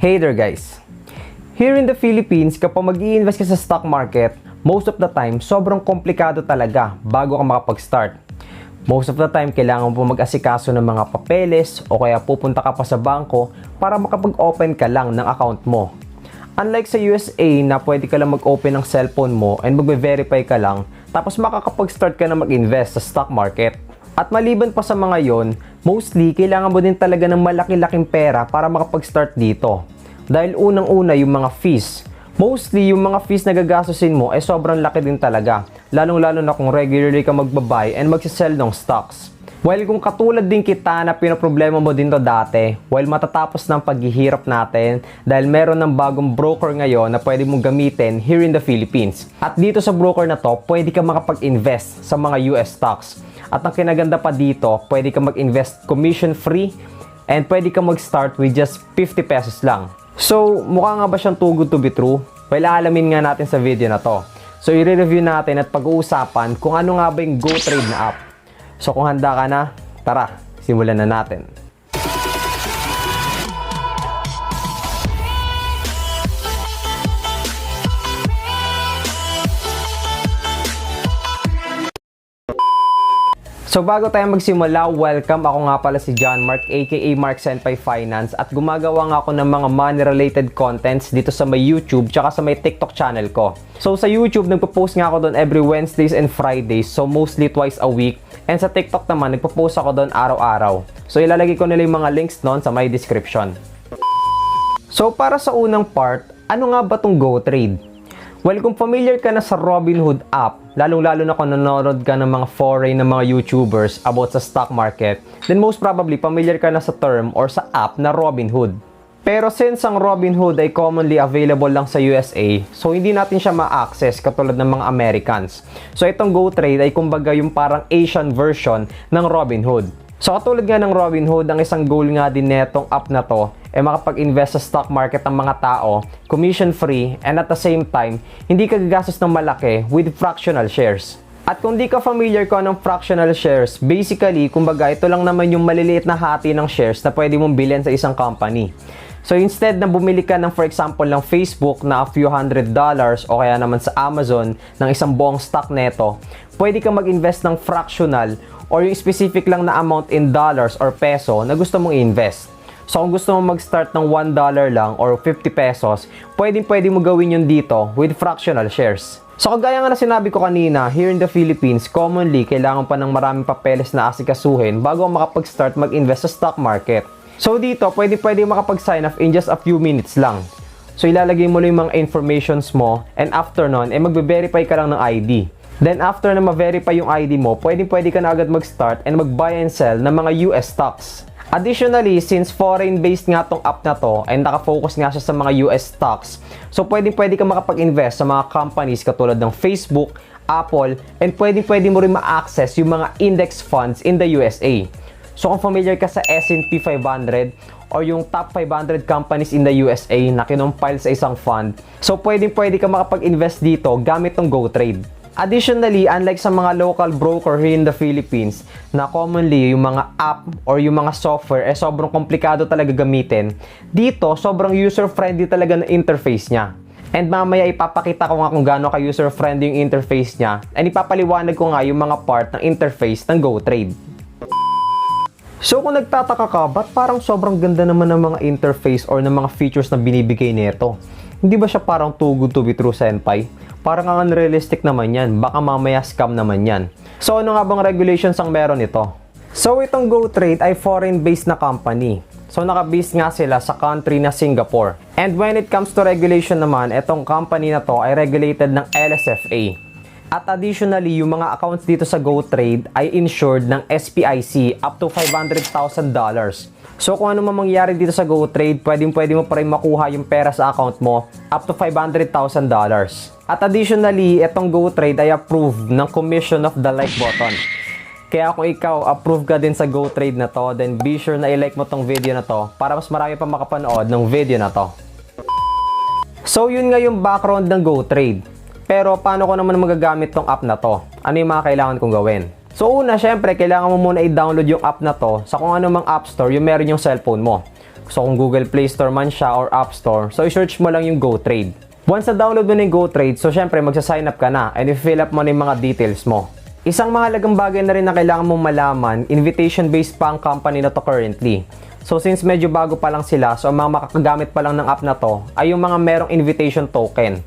Hey there guys! Here in the Philippines, kapag mag-i-invest ka sa stock market, most of the time, sobrang komplikado talaga bago ka makapag-start. Most of the time, kailangan mo mag-asikaso ng mga papeles o kaya pupunta ka pa sa bangko para makapag-open ka lang ng account mo. Unlike sa USA na pwede ka lang mag-open ng cellphone mo and mag-verify ka lang, tapos makakapag-start ka na mag-invest sa stock market. At maliban pa sa mga yon, mostly kailangan mo din talaga ng malaki-laking pera para makapag-start dito. Dahil unang-una yung mga fees. Mostly yung mga fees na gagastusin mo ay sobrang laki din talaga. Lalong-lalo na kung regularly ka magbabuy and magsisell ng stocks. While kung katulad din kita na pinaproblema mo din to dati, while matatapos ng paghihirap natin dahil meron ng bagong broker ngayon na pwede mong gamitin here in the Philippines. At dito sa broker na to, pwede ka makapag-invest sa mga US stocks. At ang kinaganda pa dito, pwede ka mag-invest commission-free and pwede ka mag-start with just 50 pesos lang. So, mukha nga ba siyang too good to be true? Well, alamin nga natin sa video na to. So, i-review natin at pag-uusapan kung ano nga ba yung GoTrade na app. So, kung handa ka na, tara, simulan na natin. So bago tayo magsimula, welcome. Ako nga pala si John Mark aka Mark Senpai Finance at gumagawa nga ako ng mga money related contents dito sa may YouTube tsaka sa may TikTok channel ko. So sa YouTube, nagpo-post nga ako doon every Wednesdays and Fridays, so mostly twice a week. And sa TikTok naman, nagpo-post ako doon araw-araw. So ilalagay ko nila yung mga links doon sa my description. So para sa unang part, ano nga ba tong GoTrade? Well, kung familiar ka na sa Robinhood app, lalong-lalo na kung nanonood ka ng mga foreign na mga YouTubers about sa stock market, then most probably familiar ka na sa term or sa app na Robinhood. Pero since ang Robinhood ay commonly available lang sa USA, so hindi natin siya ma-access katulad ng mga Americans. So itong GoTrade ay kumbaga yung parang Asian version ng Robinhood. So katulad nga ng Robinhood, ang isang goal nga din netong app na to ay makapag-invest sa stock market ng mga tao, commission-free, and at the same time, hindi ka gagastos ng malaki with fractional shares. At kung di ka familiar ko ng fractional shares, basically, kumbaga, ito lang naman yung maliliit na hati ng shares na pwede mong bilhin sa isang company. So instead na bumili ka ng for example ng Facebook na a few $100 o kaya naman sa Amazon ng isang buong stock neto, pwede ka mag-invest ng fractional or yung specific lang na amount in dollars or peso na gusto mong i-invest. So kung gusto mo mag-start ng $1 lang or 50 pesos, pwede mo gawin yun dito with fractional shares. So kagaya nga na sinabi ko kanina, here in the Philippines, commonly kailangan pa ng maraming papeles na asikasuhin bago makapag-start mag-invest sa stock market. So dito, pwede makapag-sign up in just a few minutes lang. So ilalagay mo lang yung mga informations mo and after nun, magbe-verify ka lang ng ID. Then after na ma-verify yung ID mo, pwede ka na agad mag-start and mag-buy and sell ng mga US stocks. Additionally, since foreign-based nga tong app na to and nakafocus nga siya sa mga US stocks, so pwede ka makapag-invest sa mga companies katulad ng Facebook, Apple, and pwede mo rin ma-access yung mga index funds in the USA. So kung familiar ka sa S&P 500 or yung top 500 companies in the USA na kinompile sa isang fund, so pwede ka makapag-invest dito gamit tong GoTrade. Additionally, unlike sa mga local broker here in the Philippines na commonly yung mga app or yung mga software sobrang komplikado talaga gamitin, dito sobrang user-friendly talaga na interface niya. And mamaya ipapakita ko nga kung gaano ka user-friendly yung interface niya and ipapaliwanag ko nga yung mga part ng interface ng GoTrade. So kung nagtataka ka, ba't parang sobrang ganda naman ng mga interface or ng mga features na binibigay nito? Hindi ba siya parang too good to be true, Senpai? Parang ang unrealistic naman yan. Baka mamaya scam naman yan. So ano nga bang regulations ang meron ito? So itong GoTrade ay foreign-based na company. So naka-base nga sila sa country na Singapore. And when it comes to regulation naman, itong company na to ay regulated ng LSFA. At additionally, yung mga accounts dito sa GoTrade ay insured ng SPIC up to $500,000. So kung ano man mangyari dito sa GoTrade, pwede mo pa rin makuha yung pera sa account mo up to $500,000. At additionally, itong GoTrade ay approved ng Commission of the Like button. Kaya kung ikaw approve ka din sa GoTrade na to, then be sure na i-like mo tong video na to para mas marami pa makapanood ng video na to. So yun nga yung background ng GoTrade. Pero paano ko naman magagamit tong app na to? Ano yung mga kailangan kong gawin? So una, syempre, kailangan mo muna i-download yung app na to sa kung ano mang app store yung meron yung cellphone mo. So kung Google Play Store man siya or App Store, so i-search mo lang yung GoTrade. Once na-download mo na yung GoTrade, so syempre magsa-sign up ka na and i-fill up mo na yung mga details mo. Isang mahalagang bagay na rin na kailangan mong malaman, invitation-based pa ang company na to currently. So since medyo bago pa lang sila, so ang mga makakagamit pa lang ng app na to ay yung mga merong invitation token.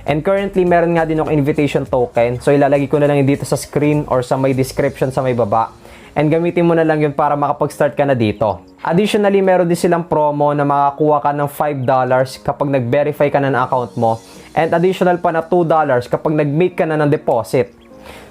And currently, meron nga din ako invitation token. So ilalagay ko na lang yun dito sa screen or sa may description sa may baba. And gamitin mo na lang yun para makapag-start ka na dito. Additionally, meron din silang promo na makakuha ka ng $5 kapag nag-verify ka na ng account mo. And additional pa na $2 kapag nag-make ka na ng deposit.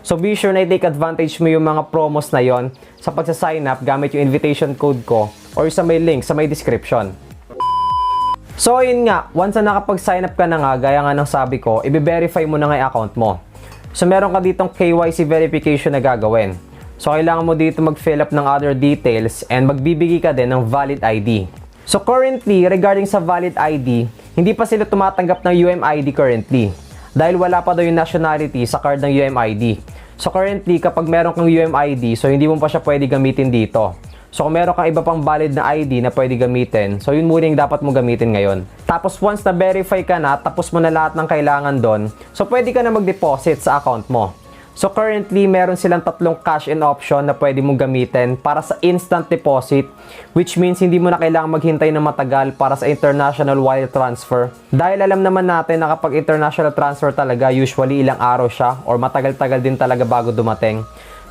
So be sure na i-take advantage mo yung mga promos na yon sa pagsa-sign up gamit yung invitation code ko or sa may link sa may description. So ayun nga, once na nakapag-sign up ka na nga, gaya nga ng sabi ko, i-verify mo na nga yung account mo. So meron ka ditong KYC verification na gagawin. So kailangan mo dito mag-fill up ng other details and magbibigay ka din ng valid ID. So currently, regarding sa valid ID, hindi pa sila tumatanggap ng UMID currently. Dahil wala pa daw yung nationality sa card ng UMID. So currently, kapag meron kang UMID, so hindi mo pa siya pwede gamitin dito. So kung meron kang iba pang valid na ID na pwede gamitin, so yun muna yung dapat mo gamitin ngayon. Tapos once na-verify ka na, tapos mo na lahat ng kailangan doon, so pwede ka na mag-deposit sa account mo. So currently, meron silang 3 cash in option na pwede mong gamitin para sa instant deposit, which means hindi mo na kailangang maghintay ng matagal para sa international wire transfer. Dahil alam naman natin na kapag international transfer talaga, usually ilang araw siya or matagal-tagal din talaga bago dumating.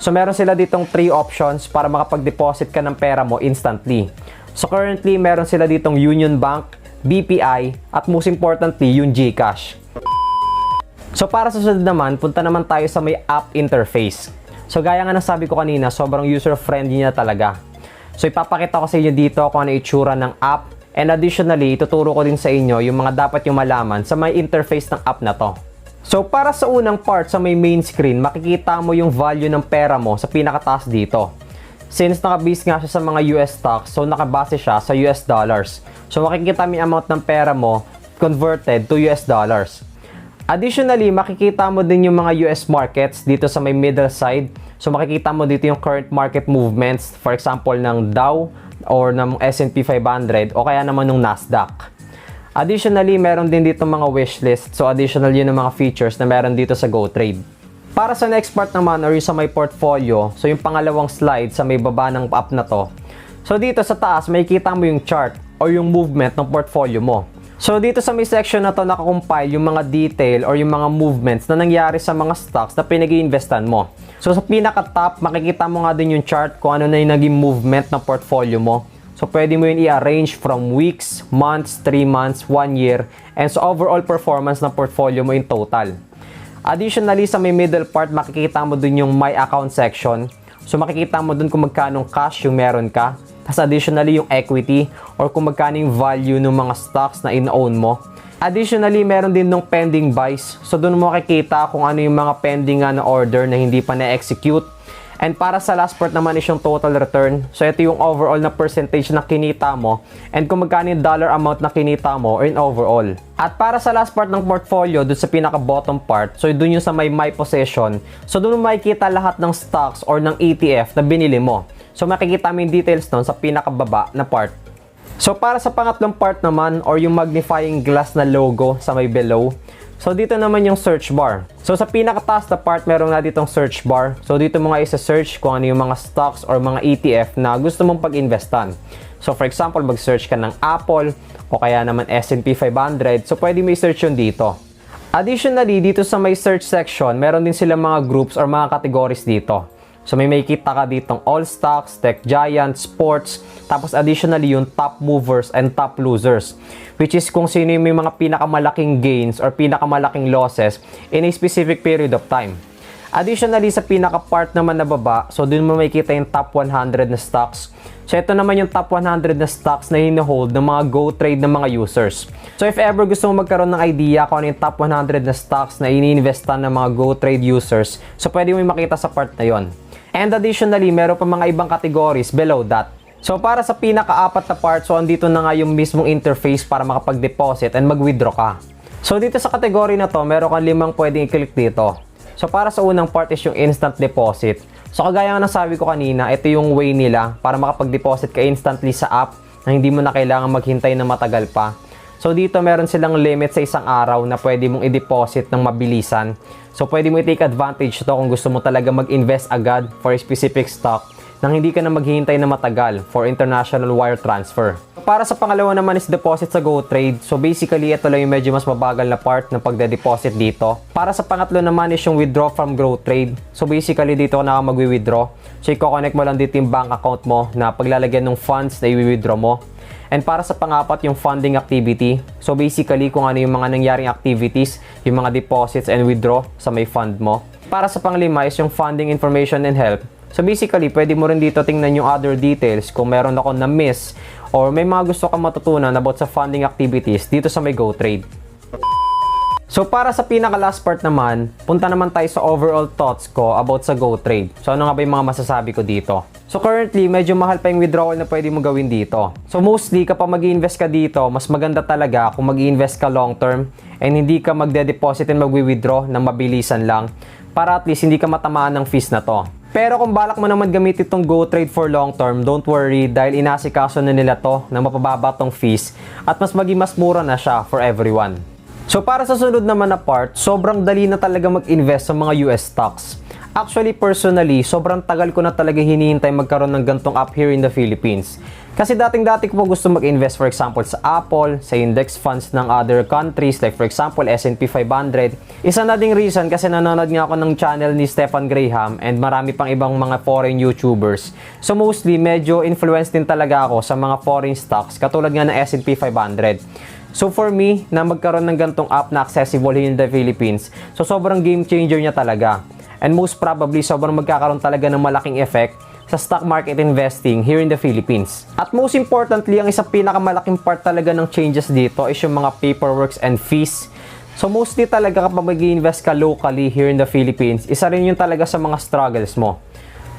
So meron sila ditong 3 options para makapag-deposit ka ng pera mo instantly. So currently, meron sila ditong Union Bank, BPI, at most importantly, yung GCash. So para sa susunod naman, punta naman tayo sa may app interface. So gaya nga ng sabi ko kanina, sobrang user-friendly niya talaga. So ipapakita ko sa inyo dito kung ano itsura ng app. And additionally, ituturo ko din sa inyo yung mga dapat yung malaman sa may interface ng app na to. So para sa unang part sa may main screen, makikita mo yung value ng pera mo sa pinakataas dito. Since nakabase nga siya sa mga US stocks, so nakabase siya sa US dollars. So makikita mo yung amount ng pera mo converted to US dollars. Additionally, makikita mo din yung mga US markets dito sa may middle side. So makikita mo dito yung current market movements, for example, ng Dow or ng S&P 500 o kaya naman ng Nasdaq. Additionally, meron din dito mga wishlist. So additional yun ng mga features na meron dito sa GoTrade. Para sa next part naman or yung sa may portfolio, so yung pangalawang slide sa may baba ng app na to. So dito sa taas, makikita mo yung chart or yung movement ng portfolio mo. So dito sa may section na to, nakakompile yung mga detail or yung mga movements na nangyari sa mga stocks na pinag-i-investan mo. So sa pinaka-top, makikita mo nga din yung chart kung ano na yung naging movement ng portfolio mo. So pwede mo yun i-arrange from weeks, months, 3 months, 1 year, and sa overall performance ng portfolio mo in total. Additionally, sa may middle part, makikita mo dun yung My Account section. So makikita mo dun kung magkano cash yung meron ka. Tapos additionally yung equity or kung magkano yung value ng mga stocks na in-own mo. Additionally, meron din ng pending buys. So doon mo makikita kung ano yung mga pending na order na hindi pa na-execute. And para sa last part naman is yung total return. So ito yung overall na percentage na kinita mo and kung magkano yung dollar amount na kinita mo in overall. At para sa last part ng portfolio, doon sa pinaka-bottom part, so doon yung sa may possession. So doon mo makikita lahat ng stocks or ng ETF na binili mo. So makikita mo yung details nun sa pinakababa na part. So para sa pangatlong part naman or yung magnifying glass na logo sa may below. So dito naman yung search bar. So sa pinakataas na part meron na ditong search bar. So dito mo nga isa-search kung ano yung mga stocks or mga ETF na gusto mong pag-investan. So for example, mag-search ka ng Apple o kaya naman S&P 500. So pwede mo i-search yun dito. Additionally, dito sa may search section, meron din silang mga groups or mga categories dito. So may makikita ka ditong all stocks, tech giants, sports, tapos additionally yung top movers and top losers, which is kung sino yung may mga pinakamalaking gains or pinakamalaking losses in a specific period of time. Additionally, sa pinaka-part naman na baba, so dun mo makikita yung top 100 na stocks. So ito naman yung top 100 na stocks na hino-hold ng mga GoTrade ng mga users. So if ever gusto mo magkaroon ng idea kung ano yung top 100 na stocks na ini-investan ng mga GoTrade users, so pwede mo makita sa part na yon. And additionally, meron pa mga ibang categories below that. So para sa pinaka-apat na part, so andito na nga yung mismong interface para makapag-deposit and mag-withdraw ka. So dito sa category na to, meron kang 5 pwedeng i-click dito. So para sa unang part is yung instant deposit. So kagaya nga ng sabi ko kanina, ito yung way nila para makapag-deposit ka instantly sa app na hindi mo na kailangan maghintay na matagal pa. So dito meron silang limit sa isang araw na pwede mong i-deposit ng mabilisan. So pwede mo i-take advantage to kung gusto mo talaga mag-invest agad for a specific stock nang hindi ka na maghihintay na matagal for international wire transfer. Para sa pangalawa naman is deposit sa GoTrade. So basically ito lang yung medyo mas mabagal na part ng pagde-deposit dito. Para sa pangatlo naman is yung withdraw from GoTrade. So basically dito ka na mag-withdraw. So i-connect mo lang dito yung bank account mo na paglalagyan ng funds na i-withdraw mo. And para sa pangapat, yung funding activity. So basically, kung ano yung mga nangyaring activities, yung mga deposits and withdraw sa may fund mo. Para sa panglima is yung funding information and help. So basically, pwede mo rin dito tingnan yung other details kung meron ako na-miss or may mga gusto kang matutunan about sa funding activities dito sa may GoTrade. So para sa pinaka-last part naman, punta naman tayo sa overall thoughts ko about sa GoTrade. So ano nga ba yung mga masasabi ko dito? So currently, medyo mahal pa yung withdrawal na pwede mo gawin dito. So mostly, kapag mag-i-invest ka dito, mas maganda talaga kung mag-i-invest ka long term and hindi ka magde-deposit and mag-withdraw ng mabilisan lang para at least hindi ka matamaan ng fees na to. Pero kung balak mo naman gamitin itong GoTrade for long term, don't worry dahil inasikaso na nila to na mapababa tong fees at mas mura na siya for everyone. So para sa sunod naman na part, sobrang dali na talaga mag-invest sa mga US stocks. Actually, personally, sobrang tagal ko na talaga hinihintay magkaroon ng gantong app here in the Philippines. Kasi dating-dati ko po gusto mag-invest for example sa Apple, sa index funds ng other countries like for example S&P 500. Isa na ding reason kasi nanonood nga ako ng channel ni Stefan Graham and marami pang ibang mga foreign YouTubers. So mostly, medyo influenced din talaga ako sa mga foreign stocks katulad nga ng S&P 500. So for me, na magkaroon ng gantong app na accessible here in the Philippines, so sobrang game changer niya talaga. And most probably, sobrang magkakaroon talaga ng malaking effect sa stock market investing here in the Philippines. At most importantly, ang isang pinakamalaking part talaga ng changes dito is yung mga paperworks and fees. So mostly talaga kapag mag-i-invest ka locally here in the Philippines, isa rin yun talaga sa mga struggles mo.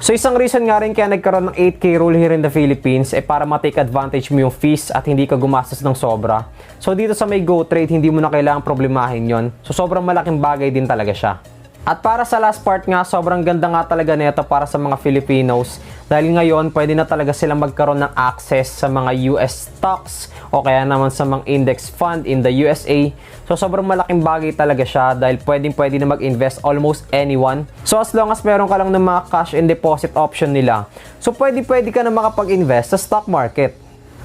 So isang reason nga rin kaya nagkaroon ng 8K rule here in the Philippines para ma-take advantage mo yung fees at hindi ka gumastos ng sobra. So dito sa may GoTrade, hindi mo na kailangang problemahin yon. So sobrang malaking bagay din talaga siya. At para sa last part nga, sobrang ganda nga talaga nito para sa mga Filipinos dahil ngayon pwede na talaga silang magkaroon ng access sa mga US stocks o kaya naman sa mga index fund in the USA. So sobrang malaking bagay talaga siya dahil pwede na mag-invest almost anyone. So as long as meron ka lang ng mga cash and deposit option nila, so pwede ka na makapag-invest sa stock market.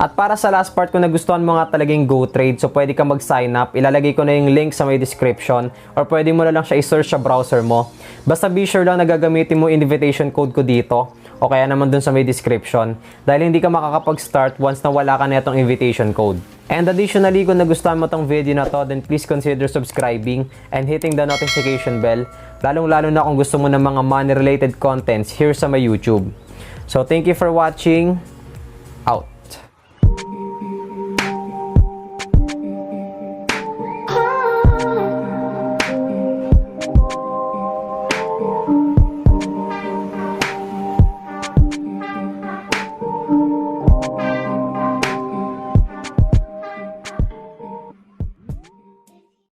At para sa last part, kung nagustuhan mo nga talagang GoTrade, so pwede ka mag-sign up. Ilalagay ko na yung link sa may description or pwede mo na lang siya i-search sa browser mo. Basta be sure lang na gagamitin mo invitation code ko dito o kaya naman dun sa may description dahil hindi ka makakapag-start once na wala ka na itong invitation code. And additionally, kung nagustuhan mo tong video na to, then please consider subscribing and hitting the notification bell. Lalong-lalo na kung gusto mo ng mga money-related contents here sa my YouTube. So thank you for watching.